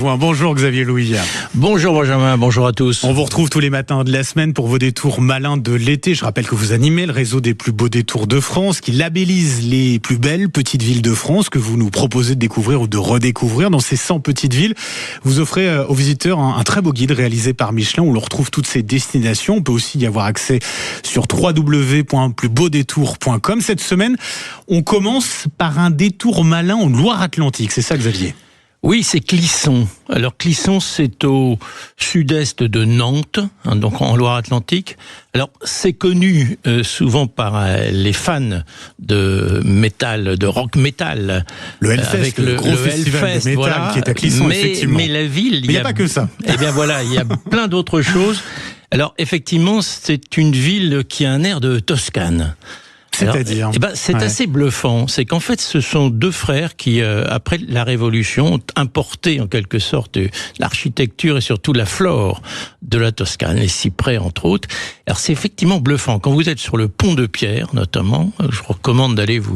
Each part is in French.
Bonjour Xavier Louis. Bonjour Benjamin, bonjour à tous. On vous retrouve tous les matins de la semaine pour vos détours malins de l'été. Je rappelle que vous animez le réseau des plus beaux détours de France qui labellise les plus belles petites villes de France que vous nous proposez de découvrir ou de redécouvrir. Dans ces 100 petites villes, vous offrez aux visiteurs un très beau guide réalisé par Michelin où l'on retrouve toutes ces destinations. On peut aussi y avoir accès sur www.plusbeaudétours.com. Cette semaine, on commence par un détour malin en Loire-Atlantique. C'est ça, Xavier ? Oui, c'est Clisson. Alors Clisson, c'est au sud-est de Nantes, donc en Loire-Atlantique. Alors c'est connu souvent par les fans de métal, de rock metal. Le Hellfest, avec le gros festival Hellfest, de métal voilà. qui est à Clisson, effectivement. Mais la ville, il n'y a pas que ça. Eh bien voilà, il y a plein d'autres choses. Alors effectivement, c'est une ville qui a un air de Toscane. C'est-à-dire c'est assez bluffant. C'est qu'en fait, ce sont deux frères qui, après la Révolution, ont importé en quelque sorte l'architecture et surtout la flore de la Toscane, les cyprès entre autres. Alors c'est effectivement bluffant. Quand vous êtes sur le pont de Pierre, notamment, je recommande d'aller vous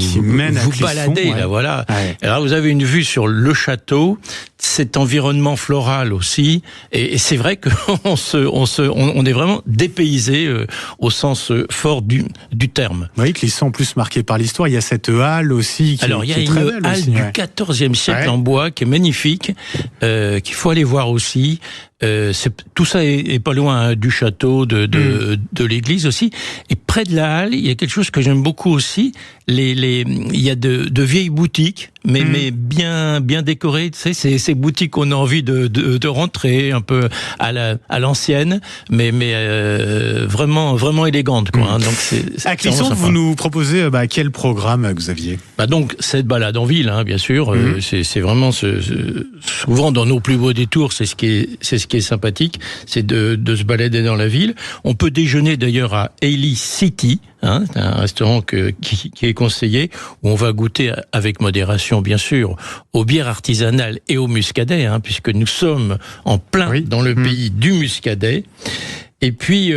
balader. Ouais. Là, voilà. Ouais. Alors vous avez une vue sur le château, cet environnement floral aussi, et c'est vrai qu'on on est vraiment dépaysé au sens fort du terme. Oui, Clisson en plus marqué par l'histoire. Il y a cette halle aussi qui, alors, il y a est très une belle halle aussi, du XIVe siècle en bois qui est magnifique, qu'il faut aller voir aussi. Tout ça est pas loin du château, de l'église aussi. Et près de la halle, il y a quelque chose que j'aime beaucoup aussi. Il y a de vieilles boutiques, mais bien décorées. Tu sais, ces boutiques qu'on a envie de rentrer un peu à l'ancienne, mais vraiment élégantes, quoi. Hein. Donc c'est à Clisson, vous nous proposez quel programme, Xavier ? Donc cette balade en ville, bien sûr. C'est vraiment souvent dans nos plus beaux détours, c'est ce qui est sympathique, c'est de se balader dans la ville. On peut déjeuner d'ailleurs à Ely City, un restaurant qui est conseillé, où on va goûter avec modération, bien sûr, aux bières artisanales et au muscadet, puisque nous sommes en plein dans le pays du muscadet. Et puis,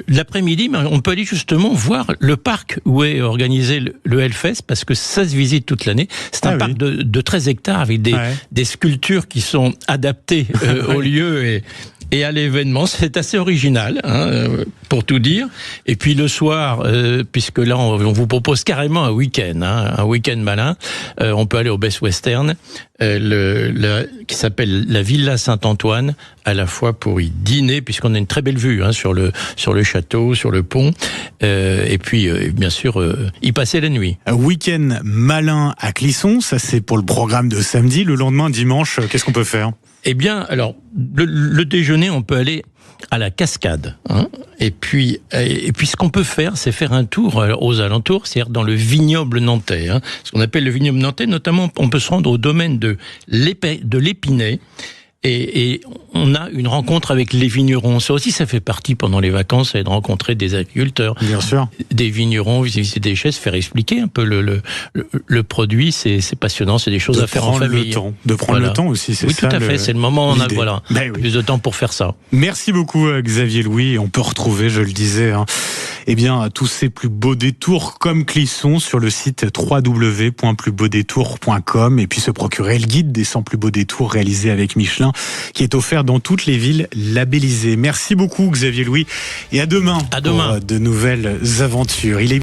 l'après-midi, on peut aller justement voir le parc où est organisé le Hellfest, parce que ça se visite toute l'année. C'est un parc de 13 hectares avec des sculptures qui sont adaptées au lieu et à l'événement. C'est assez original, pour tout dire. Et puis le soir, puisque là, on vous propose carrément un week-end malin, on peut aller au Best Western, qui s'appelle la Villa Saint-Antoine, à la fois pour y dîner, puisqu'on a une très belle vue sur le château, sur le pont, et puis bien sûr y passer la nuit. Un week-end malin à Clisson, ça c'est pour le programme de samedi. Le lendemain, dimanche, qu'est-ce qu'on peut faire ? Eh bien, alors le déjeuner, on peut aller à la cascade, et puis ce qu'on peut faire, c'est faire un tour aux alentours, c'est-à-dire dans le vignoble nantais, ce qu'on appelle le vignoble nantais. Notamment, on peut se rendre au domaine de l'Épinay. Et on a une rencontre avec les vignerons. Ça aussi, ça fait partie pendant les vacances, c'est de rencontrer des agriculteurs, bien sûr, des vignerons, visiter des chais, se faire expliquer un peu le produit. C'est passionnant, c'est des choses à faire en famille. De prendre le temps aussi, c'est ça. Oui, tout à fait. C'est le moment où on a plus de temps pour faire ça. Merci beaucoup, Xavier Louis. On peut retrouver, je le disais, tous ces plus beaux détours comme Clisson sur le site www.plusbeaudétours.com et puis se procurer le guide des 100 plus beaux détours réalisé avec Michelin, qui est offert dans toutes les villes labellisées. Merci beaucoup Xavier Louis et à demain. Pour de nouvelles aventures.